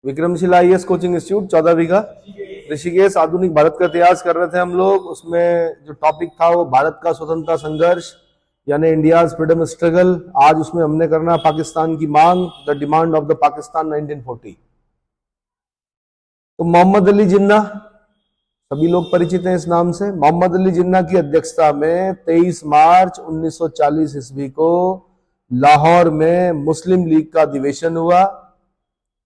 Vikramshila IAS coaching institute 14वीं का ऋषिकेश आधुनिक भारत का इतिहास कर रहे थे हम लोग। उसमें जो टॉपिक था वो भारत का स्वतंत्रता संघर्ष यानी इंडिया फ्रीडम स्ट्रगल। आज उसमें हमने करना पाकिस्तान की मांग, the demand of the Pakistan 1940। तो मोहम्मद अली जिन्ना, सभी लोग परिचित हैं इस नाम से। मोहम्मद अली जिन्ना की अध्यक्षता में 23 मार्च 1940 ईस्वी को लाहौर में मुस्लिम लीग का अधिवेशन हुआ।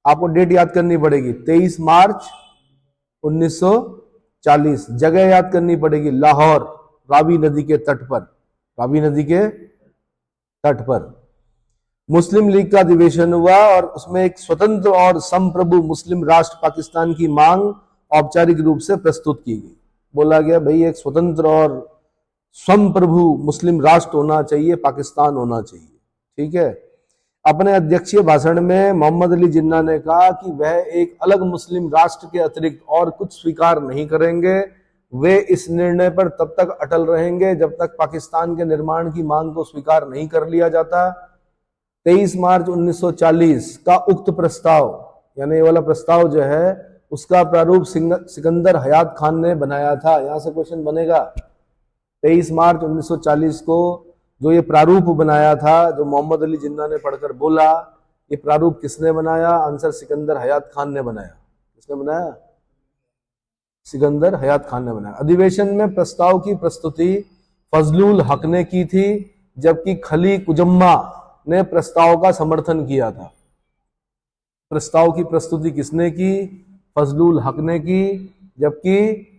आपको डेट याद करनी पड़ेगी, 23 मार्च 1940। जगह याद करनी पड़ेगी, लाहौर, रावी नदी के तट पर। रावी नदी के तट पर मुस्लिम लीग का अधिवेशन हुआ और उसमें एक स्वतंत्र और संप्रभु मुस्लिम राष्ट्र पाकिस्तान की मांग औपचारिक रूप से प्रस्तुत की गई। बोला गया भाई एक स्वतंत्र और संप्रभु मुस्लिम राष्ट्र होना चाहिए, पाकिस्तान होना चाहिए। ठीक है। अपने अध्यक्षीय भाषण में मोहम्मद अली जिन्ना ने कहा कि वह एक अलग मुस्लिम राष्ट्र के अतिरिक्त और कुछ स्वीकार नहीं करेंगे। वे इस निर्णय पर तब तक अटल रहेंगे जब तक पाकिस्तान के निर्माण की मांग को स्वीकार नहीं कर लिया जाता। 23 मार्च 1940 का उक्त प्रस्ताव, यानी ये वाला प्रस्ताव जो है, उसका प्रारूप सिकंदर हयात खान ने बनाया था। यहां से क्वेश्चन बनेगा। 23 मार्च 1940 को जो ये प्रारूप बनाया था, जो मोहम्मद अली जिन्ना ने पढ़कर बोला, ये प्रारूप किसने बनाया? आंसर सिकंदर हयात खान ने बनाया। किसने बनाया? सिकंदर हयात खान ने बनाया। अधिवेशन में प्रस्ताव की प्रस्तुति फजलुल हक ने की थी, जबकि खली कुजम्मा ने प्रस्ताव का समर्थन किया था। प्रस्ताव की प्रस्तुति किसने की? फजलुल हक ने की, जबकि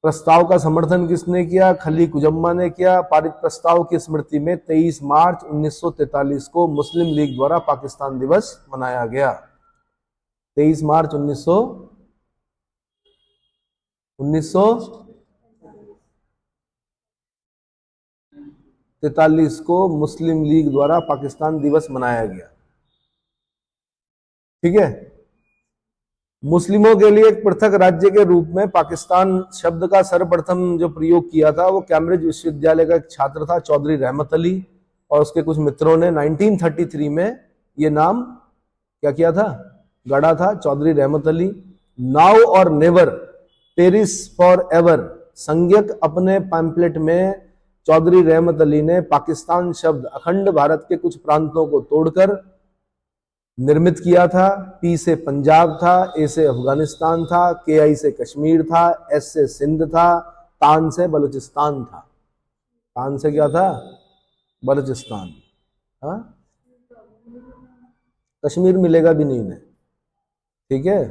प्रस्ताव का समर्थन किसने किया? खली कुजम्मा ने किया। पारित प्रस्ताव की स्मृति में 23 मार्च 1943 को मुस्लिम लीग द्वारा पाकिस्तान दिवस मनाया गया। 23 मार्च 1943 को मुस्लिम लीग द्वारा पाकिस्तान दिवस मनाया गया। ठीक है। मुस्लिमों के लिए एक पृथक राज्य के रूप में पाकिस्तान शब्द का सर्वप्रथम जो प्रयोग किया था वो कैम्ब्रिज विश्वविद्यालय का एक छात्र था, चौधरी रहमत अली, और उसके कुछ मित्रों ने 1933 में ये नाम क्या किया था? गढ़ा था, चौधरी रहमत अली। नाउ और नेवर, पेरिस फॉर एवर संज्ञक अपने पैम्पलेट में चौधरी रहमत अली ने पाकिस्तान शब्द अखंड भारत के कुछ प्रांतों को तोड़कर निर्मित किया था। पी से पंजाब था, ए से अफगानिस्तान था, के आई से कश्मीर था, एस से सिंध था, तान से बलूचिस्तान था। तान से क्या था? बलूचिस्तान। हाँ, कश्मीर मिलेगा भी नहीं इन्हें। ठीक है।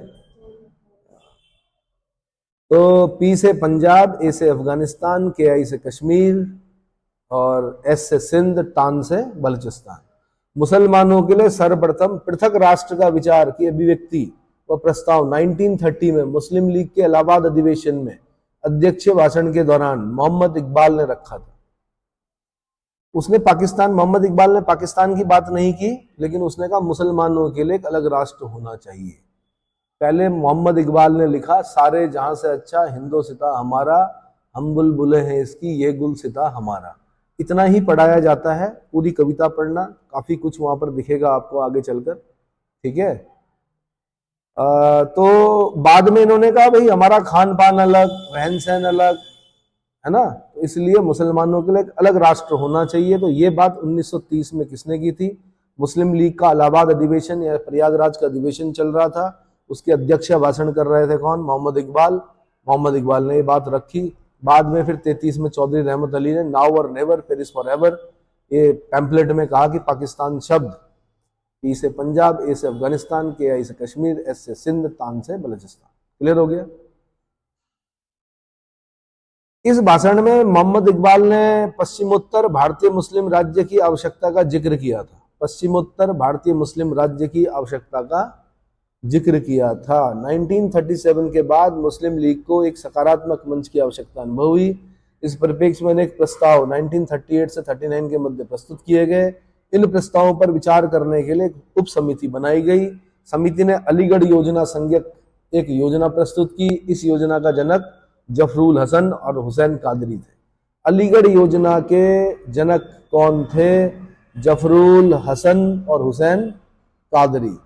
तो पी से पंजाब, ए से अफगानिस्तान, के आई से कश्मीर और एस से सिंध, तान से बलूचिस्तान। मुसलमानों के लिए सर्वप्रथम पृथक राष्ट्र का विचार की अभिव्यक्ति व प्रस्ताव 1930 में मुस्लिम लीग के इलाहाबाद अधिवेशन में अध्यक्षीय भाषण के दौरान मोहम्मद इकबाल ने रखा था। मोहम्मद इकबाल ने पाकिस्तान की बात नहीं की, लेकिन उसने कहा मुसलमानों के लिए एक अलग राष्ट्र होना चाहिए। पहले मोहम्मद इकबाल ने लिखा, सारे जहां से अच्छा हिंदोसिता हमारा, हम बुलबुलें हैं इसकी ये गुलसिता हमारा। इतना ही पढ़ाया जाता है, पूरी कविता पढ़ना, काफी कुछ वहां पर दिखेगा आपको आगे चलकर। ठीक है। तो बाद में इन्होंने कहा भाई हमारा खान पान अलग, रहन सहन अलग है ना, तो इसलिए मुसलमानों के लिए एक अलग राष्ट्र होना चाहिए। तो ये बात 1930 में किसने की थी? मुस्लिम लीग का इलाहाबाद अधिवेशन या प्रयागराज का अधिवेशन चल रहा था, उसके अध्यक्ष भाषण कर रहे थे कौन? मोहम्मद इकबाल। मोहम्मद इकबाल ने ये बात रखी। बाद में फिर 33 में चौधरी रहमत अली ने नाउ और नेवर, पेरिस फॉर एवर, ये पैम्पलेट में कहा कि पाकिस्तान शब्द पी से पंजाब, ए से अफगानिस्तान, के आई से कश्मीर, एस से सिंध, तान से बलूचिस्तान। क्लियर हो गया? इस भाषण में मोहम्मद इकबाल ने पश्चिमोत्तर भारतीय मुस्लिम राज्य की आवश्यकता का जिक्र किया था। पश्चिमोत्तर भारतीय मुस्लिम राज्य की आवश्यकता का जिक्र किया था। 1937 के बाद मुस्लिम लीग को एक सकारात्मक मंच की आवश्यकता अनुभव हुई। इस परिप्रेक्ष्य में एक प्रस्ताव 1938 से 39 के मध्य प्रस्तुत किए गए। इन प्रस्तावों पर विचार करने के लिए एक उप समिति बनाई गई। समिति ने अलीगढ़ योजना संज्ञक एक योजना प्रस्तुत की। इस योजना का जनक जफरुल हसन और हुसैन कादरी थे। अलीगढ़ योजना के जनक कौन थे? जफरुल हसन और हुसैन कादरी।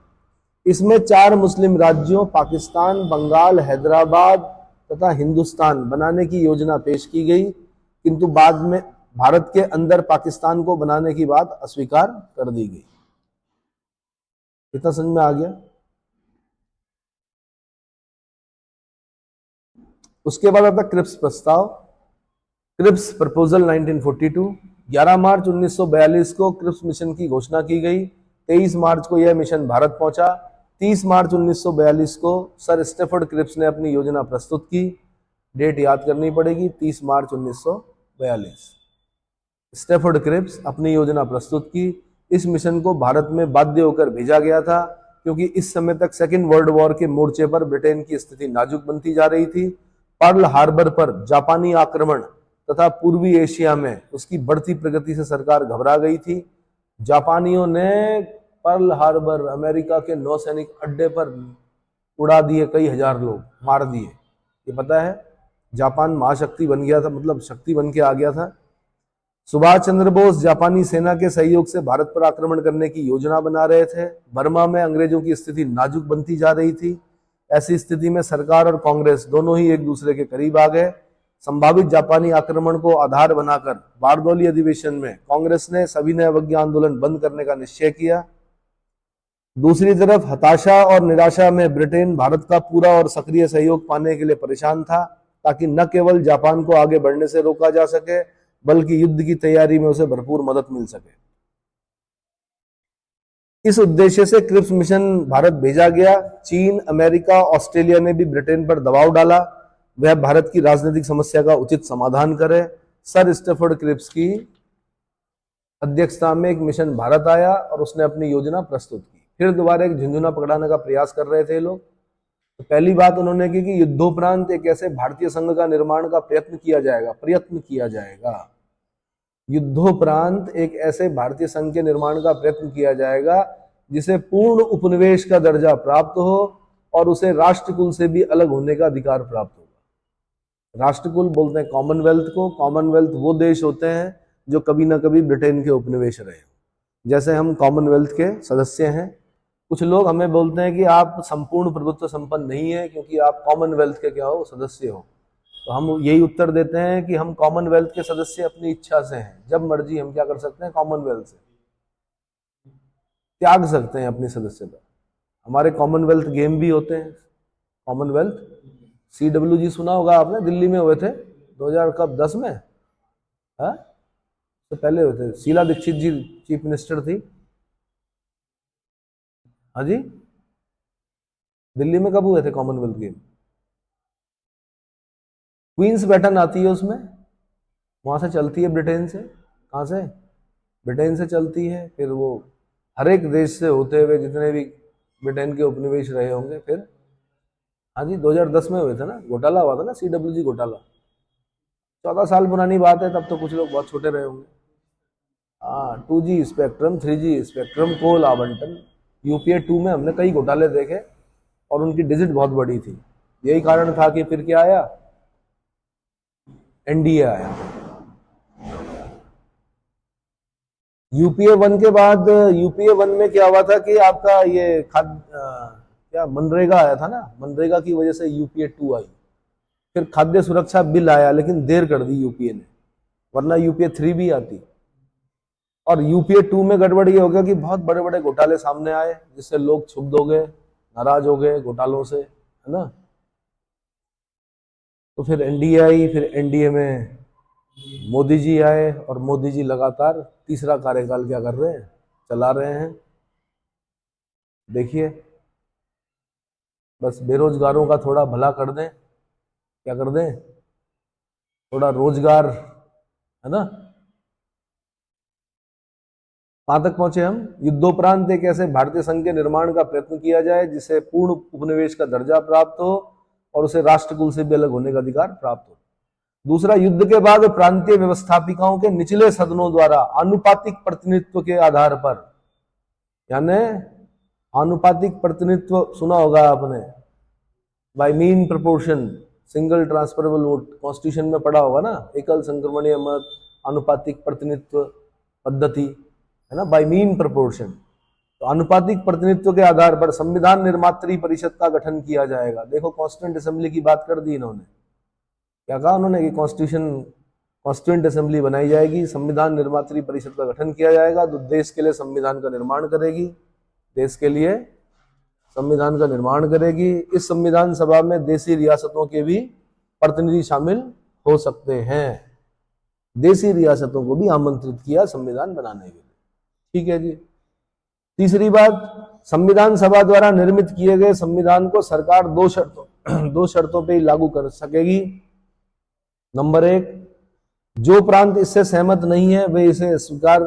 इसमें 4 मुस्लिम राज्यों पाकिस्तान, बंगाल, हैदराबाद तथा हिंदुस्तान बनाने की योजना पेश की गई, किंतु बाद में भारत के अंदर पाकिस्तान को बनाने की बात अस्वीकार कर दी गई। इतना समझ में आ गया। उसके बाद आता क्रिप्स प्रस्ताव। Cripps proposal 1942। 11 मार्च 1942 को क्रिप्स मिशन की घोषणा की गई। 23 मार्च को यह मिशन भारत पहुंचा। 30 मार्च 1942 को सर स्टेफर्ड क्रिप्स ने अपनी योजना प्रस्तुत की। डेट याद करनी पड़ेगी, 30 मार्च 1942 स्टेफर्ड क्रिप्स अपनी योजना प्रस्तुत की। इस मिशन को भारत में बाध्य होकर भेजा गया था, क्योंकि इस समय तक सेकेंड वर्ल्ड वॉर के मोर्चे पर ब्रिटेन की स्थिति नाजुक बनती जा रही थी। पर्ल हार्बर पर जापानी आक्रमण तथा पूर्वी एशिया में उसकी बढ़ती प्रगति से सरकार घबरा गई थी। जापानियों ने पर्ल हार्बर, अमेरिका के नौसैनिक अड्डे पर उड़ा दिए, कई हजार लोग मार दिए। ये पता है, जापान महाशक्ति बन गया था, मतलब शक्ति बन के आ गया था। सुभाष चंद्र बोस जापानी सेना के सहयोग से भारत पर आक्रमण करने की योजना बना रहे थे। बर्मा में अंग्रेजों की स्थिति नाजुक बनती जा रही थी। ऐसी स्थिति में सरकार और कांग्रेस दोनों ही एक दूसरे के करीब आ गए। संभावित जापानी आक्रमण को आधार बनाकर बारदौली अधिवेशन में कांग्रेस ने सविनय अवज्ञा आंदोलन बंद करने का निश्चय किया। दूसरी तरफ हताशा और निराशा में ब्रिटेन भारत का पूरा और सक्रिय सहयोग पाने के लिए परेशान था, ताकि न केवल जापान को आगे बढ़ने से रोका जा सके, बल्कि युद्ध की तैयारी में उसे भरपूर मदद मिल सके। इस उद्देश्य से क्रिप्स मिशन भारत भेजा गया। चीन, अमेरिका, ऑस्ट्रेलिया ने भी ब्रिटेन पर दबाव डाला वह भारत की राजनीतिक समस्या का उचित समाधान करे। सर स्टेफर्ड क्रिप्स की अध्यक्षता में एक मिशन भारत आया और उसने अपनी योजना प्रस्तुत की। फिर दोबारा एक झुंझुना पकड़ाने का प्रयास कर रहे थे लोग। तो पहली बात उन्होंने की कि युद्धोपरांत एक ऐसे भारतीय संघ का निर्माण का प्रयत्न किया जाएगा। युद्धोपरांत एक ऐसे भारतीय संघ के निर्माण का प्रयत्न किया जाएगा जिसे पूर्ण उपनिवेश का दर्जा प्राप्त हो और उसे राष्ट्रकुल से भी अलग होने का अधिकार प्राप्त होगा। राष्ट्रकुल बोलते हैं कॉमनवेल्थ को। कॉमनवेल्थ वो देश होते हैं जो कभी ना कभी ब्रिटेन के उपनिवेश रहे। जैसे हम कॉमनवेल्थ के सदस्य हैं। कुछ लोग हमें बोलते हैं कि आप संपूर्ण प्रभुत्व संपन्न नहीं है क्योंकि आप कॉमनवेल्थ के क्या हो, सदस्य हो। तो हम यही उत्तर देते हैं कि हम कॉमनवेल्थ के सदस्य अपनी इच्छा से हैं। जब मर्जी हम क्या कर सकते हैं, कॉमनवेल्थ से त्याग सकते हैं अपनी सदस्यता। हमारे कॉमनवेल्थ गेम भी होते हैं। कॉमनवेल्थ CWG सुना होगा आपने, दिल्ली में हुए थे 2010 में, हाँ तो पहले हुए थे। शीला दीक्षित जी चीफ मिनिस्टर थी। हाँ जी, दिल्ली में कब हुए थे कॉमनवेल्थ गेम? क्वींस बैटन आती है उसमें, वहां से चलती है ब्रिटेन से। कहां से? ब्रिटेन से चलती है। फिर वो हर एक देश से होते हुए जितने भी ब्रिटेन के उपनिवेश रहे होंगे। फिर हाँ जी 2010 में हुए थे ना, घोटाला हुआ था ना, CWG घोटाला। 14 साल पुरानी बात है, तब तो कुछ लोग बहुत छोटे रहे होंगे। हाँ 2G स्पेक्ट्रम, 3G स्पेक्ट्रम, कोल आवंटन, UPA 2 में हमने कई घोटाले देखे और उनकी डिजिट बहुत बड़ी थी। यही कारण था कि फिर क्या आया, NDA आया। UPA 1 के बाद UPA 1 में क्या हुआ था कि आपका ये क्या मनरेगा आया था ना, मनरेगा की वजह से UPA 2 आई। फिर खाद्य सुरक्षा बिल आया, लेकिन देर कर दी UPA ने, वरना UPA 3 भी आती। और UPA 2 में गड़बड़ ये हो गया कि बहुत बड़े बड़े घोटाले सामने आए, जिससे लोग क्षुब्ध हो गए, नाराज हो गए घोटालों से, है ना। तो फिर NDA आई। फिर NDA में मोदी जी आए और मोदी जी लगातार तीसरा कार्यकाल क्या कर रहे हैं, चला रहे हैं। देखिए, बस बेरोजगारों का थोड़ा भला कर दें, क्या कर दें, थोड़ा रोजगार, है ना। कहां तक पहुंचे हम? युद्धोपरांत एक ऐसे भारतीय संघ के निर्माण का प्रयत्न किया जाए जिसे पूर्ण उपनिवेश का दर्जा प्राप्त हो और उसे राष्ट्रकुल से भी अलग होने का अधिकार प्राप्त हो। दूसरा, युद्ध के बाद प्रांतीय व्यवस्थापिकाओं के निचले सदनों द्वारा आनुपातिक प्रतिनिधित्व के आधार पर, यानी आनुपातिक प्रतिनिधित्व सुना होगा आपने, by mean proportion, single transferable vote, constitution में पढ़ा होगा ना, एकल संक्रमणीय मत, आनुपातिक प्रतिनिधित्व पद्धति, है ना, बाय मीन प्रोपोर्शन। तो अनुपातिक प्रतिनिधित्व के आधार पर संविधान निर्मात्री परिषद का गठन किया जाएगा। देखो कॉन्स्टिट्यूंट असेंबली की बात कर दी इन्होंने, क्या कहा उन्होंने कि कॉन्स्टिट्यूंट असेंबली बनाई जाएगी, संविधान निर्मात्री परिषद का गठन किया जाएगा, तो देश के लिए संविधान का निर्माण करेगी, देश के लिए संविधान का निर्माण करेगी। इस संविधान सभा में देशी रियासतों के भी प्रतिनिधि शामिल हो सकते हैं, देशी रियासतों को भी आमंत्रित किया संविधान बनाने के लिए। ठीक है जी। तीसरी बात, संविधान सभा द्वारा निर्मित किए गए संविधान को सरकार दो शर्तों पे ही लागू कर सकेगी। नंबर 1, जो प्रांत इससे सहमत नहीं है वे इसे स्वीकार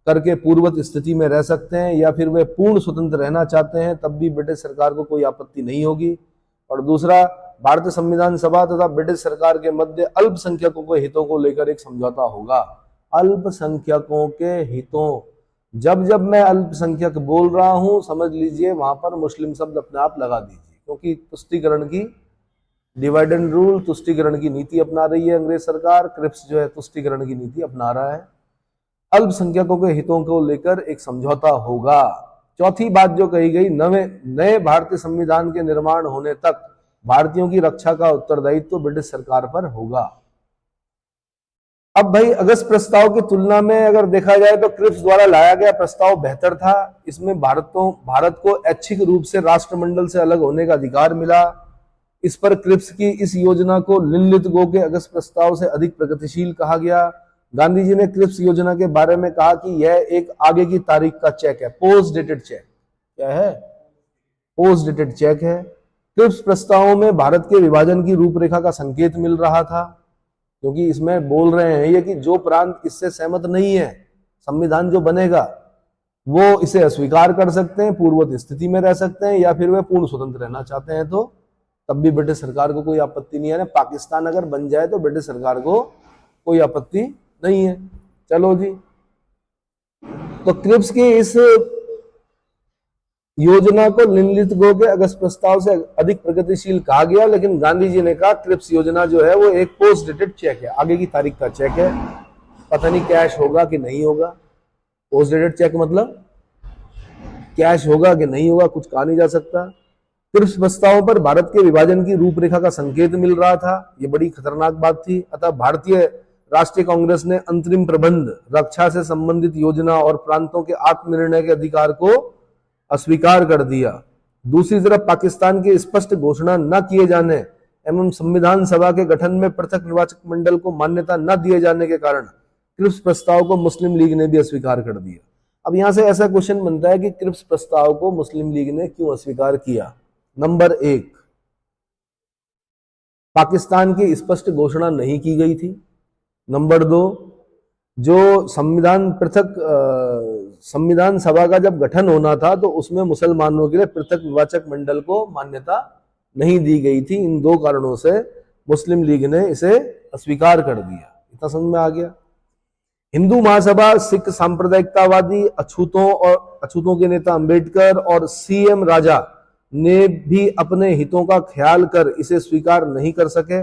करके पूर्ववत स्थिति में रह सकते हैं, या फिर वे पूर्ण स्वतंत्र रहना चाहते हैं, तब भी ब्रिटिश सरकार को कोई आपत्ति नहीं होगी। और दूसरा, भारतीय संविधान सभा तथा ब्रिटिश सरकार के मध्य अल्पसंख्यकों के हितों को लेकर एक समझौता होगा। अल्पसंख्यकों के हितों, जब जब मैं अल्पसंख्यक बोल रहा हूं समझ लीजिए वहां पर मुस्लिम शब्द अपने आप लगा दीजिए, क्योंकि तुष्टीकरण की, डिवाइड एंड रूल, तुष्टीकरण की नीति अपना रही है अंग्रेज सरकार, क्रिप्स जो है तुष्टीकरण की नीति अपना रहा है। अल्पसंख्यकों के हितों को लेकर एक समझौता होगा। चौथी बात जो कही गई, नए भारतीय संविधान के निर्माण होने तक भारतीयों की रक्षा का उत्तरदायित्व तो ब्रिटिश सरकार पर होगा। अब भाई अगस्त प्रस्ताव की तुलना में अगर देखा जाए तो क्रिप्स द्वारा लाया गया प्रस्ताव बेहतर था। इसमें भारत को ऐच्छिक रूप से राष्ट्रमंडल से अलग होने का अधिकार मिला। इस पर क्रिप्स की इस योजना को लिनलिथगो के अगस्त प्रस्ताव से अधिक प्रगतिशील कहा गया। गांधी जी ने क्रिप्स योजना के बारे में कहा कि यह एक आगे की तारीख का चेक है, पोस्ट डेटेड चेक। क्या है? पोस्ट डेटेड चेक है। क्रिप्स प्रस्तावों में भारत के विभाजन की रूपरेखा का संकेत मिल रहा था, क्योंकि इसमें बोल रहे हैं ये कि जो प्रांत इससे सहमत नहीं है, संविधान जो बनेगा वो इसे अस्वीकार कर सकते हैं, पूर्ववत स्थिति में रह सकते हैं, या फिर वे पूर्ण स्वतंत्र रहना चाहते हैं, तो तब भी ब्रिटिश सरकार को कोई आपत्ति नहीं है। पाकिस्तान अगर बन जाए तो ब्रिटिश सरकार को कोई आपत्ति नहीं है। चलो जी, तो क्रिप्स की इस योजना को लिनलिथगो के अगस्त प्रस्ताव से अधिक प्रगतिशील कहा गया, लेकिन गांधी जी ने कहा क्रिप्स योजना जो है वो एक पोस्ट डेटेड चेक है, आगे की तारीख का चेक है, पता नहीं कैश होगा कि नहीं होगा। पोस्ट डेटेड चेक मतलब कैश होगा कि नहीं होगा कुछ कहा नहीं जा सकता। क्रिप्स प्रस्तावों पर भारत के विभाजन की रूपरेखा का संकेत मिल रहा था, ये बड़ी खतरनाक बात थी। अतः भारतीय राष्ट्रीय कांग्रेस ने अंतरिम प्रबंध, रक्षा से संबंधित योजना और प्रांतों के आत्मनिर्णय के अधिकार को अस्वीकार कर दिया। दूसरी तरफ पाकिस्तान की स्पष्ट घोषणा न किए जाने एवं संविधान सभा के गठन में पृथक निर्वाचक मंडल को मान्यता न दिए जाने के कारण क्रिप्स प्रस्ताव को मुस्लिम लीग ने भी अस्वीकार कर दिया। अब यहां से ऐसा क्वेश्चन बनता है कि क्रिप्स प्रस्ताव को मुस्लिम लीग ने क्यों अस्वीकार किया? नंबर 1, पाकिस्तान की स्पष्ट घोषणा नहीं की गई थी। नंबर 2, जो संविधान सभा का जब गठन होना था तो उसमें मुसलमानों के लिए पृथक निर्वाचक मंडल को मान्यता नहीं दी गई थी। इन दो कारणों से मुस्लिम लीग ने इसे अस्वीकार कर दिया। इतना समझ में आ गया? हिंदू महासभा, सिख सांप्रदायिकतावादी, अछूतों के नेता अंबेडकर और सीएम राजा ने भी अपने हितों का ख्याल कर इसे स्वीकार नहीं कर सके।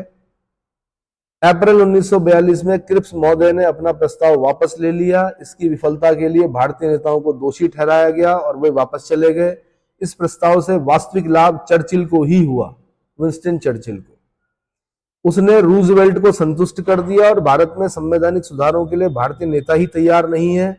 अप्रैल 1942 में क्रिप्स महोदय ने अपना प्रस्ताव वापस ले लिया। इसकी विफलता के लिए भारतीय नेताओं को दोषी ठहराया गया और वे वापस चले गए। इस प्रस्ताव से वास्तविक लाभ चर्चिल को ही हुआ, विंस्टन चर्चिल को। उसने रूजवेल्ट को संतुष्ट कर दिया और भारत में संवैधानिक सुधारों के लिए भारतीय नेता ही तैयार नहीं है।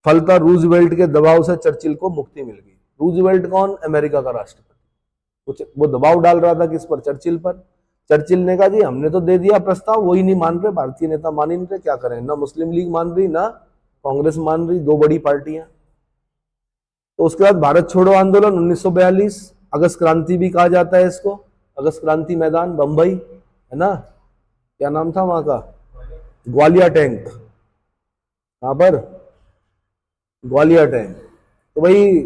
फलतः रूजवेल्ट के दबाव से चर्चिल को मुक्ति मिल गई। रूजवेल्ट कौन? अमेरिका का राष्ट्रपति। वो दबाव डाल रहा था किस पर? चर्चिल पर। चर्चिल ने कहा जी हमने तो दे दिया प्रस्ताव, वही नहीं मान रहे, भारतीय नेता मान ही नहीं रहे, क्या करें? ना मुस्लिम लीग मान रही, ना कांग्रेस मान रही, दो बड़ी पार्टियां। तो उसके बाद भारत छोड़ो आंदोलन 1942, अगस्त क्रांति भी कहा जाता है इसको। अगस्त क्रांति मैदान बंबई है ना, क्या नाम था वहां का? ग्वालियर टैंक। कहां पर? ग्वालियर टैंक। तो भाई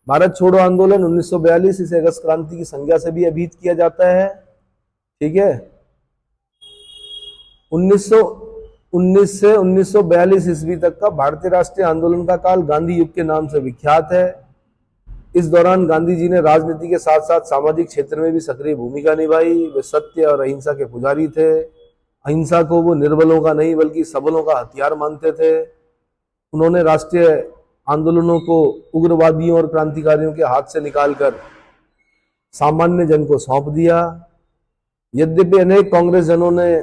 भारत छोड़ो आंदोलन 1942, इसे अगस्त क्रांति की संज्ञा से भी अभिहित किया जाता है। ठीक है। 1919 से 1942 ईस्वी तक का भारतीय राष्ट्रीय आंदोलन का काल गांधी युग के नाम से विख्यात है। इस दौरान गांधी जी ने राजनीति के साथ साथ सामाजिक क्षेत्र में भी सक्रिय भूमिका निभाई। वे सत्य और अहिंसा के पुजारी थे। अहिंसा को वो निर्बलों का नहीं बल्कि सबलों का हथियार मानते थे। उन्होंने राष्ट्रीय आंदोलनों को उग्रवादियों और क्रांतिकारियों के हाथ से निकालकर सामान्य जन को सौंप दिया। यद्यपि अनेक कांग्रेस जनों ने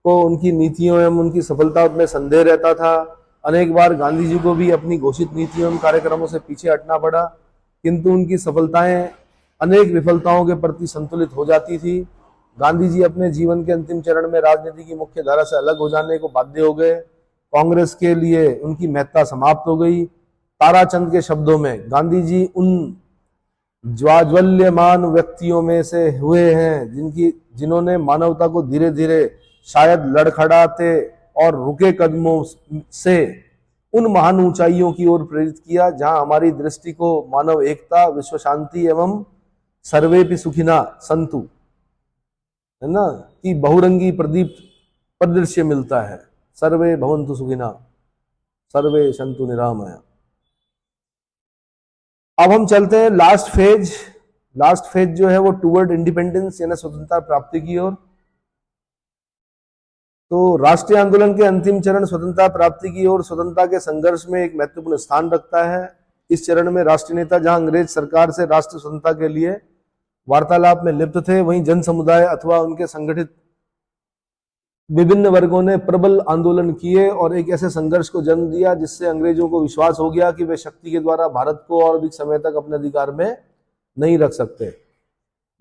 को उनकी नीतियों एवं उनकी सफलता में संदेह रहता था, अनेक बार गांधी जी को भी अपनी घोषित नीतियों एवं कार्यक्रमों से पीछे हटना पड़ा, किंतु उनकी सफलताएं अनेक विफलताओं के प्रति संतुलित हो जाती थी। गांधी जी अपने जीवन के अंतिम चरण में राजनीति की मुख्य धारा से अलग हो जाने को बाध्य हो गए। कांग्रेस के लिए उनकी महत्ता समाप्त हो गई। ताराचंद के शब्दों में, गांधी जी उन ज्वाज्वल्यमान व्यक्तियों में से हुए हैं जिन्होंने मानवता को धीरे धीरे शायद लड़खड़ाते और रुके कदमों से उन महान ऊंचाइयों की ओर प्रेरित किया जहां हमारी दृष्टि को मानव एकता, विश्व शांति एवं सर्वेपि सुखिना संतु, है ना, कि बहुरंगी प्रदीप परिदृश्य मिलता है। सर्वे भवन्तु सुखिना, सर्वे सन्तु निरामया। अब हम चलते हैं लास्ट फेज जो है वो टूवर्ड इंडिपेंडेंस यानी स्वतंत्रता प्राप्ति की ओर। तो राष्ट्रीय आंदोलन के अंतिम चरण स्वतंत्रता प्राप्ति की ओर स्वतंत्रता के संघर्ष में एक महत्वपूर्ण स्थान रखता है। इस चरण में राष्ट्रीय नेता जहां अंग्रेज सरकार से राष्ट्र स्वतंत्रता के लिए वार्तालाप में लिप्त थे, वहीं जन समुदाय अथवा उनके संगठित विभिन्न वर्गों ने प्रबल आंदोलन किए और एक ऐसे संघर्ष को जन्म दिया जिससे अंग्रेजों को विश्वास हो गया कि वे शक्ति के द्वारा भारत को और अधिक समय तक अपने अधिकार में नहीं रख सकते।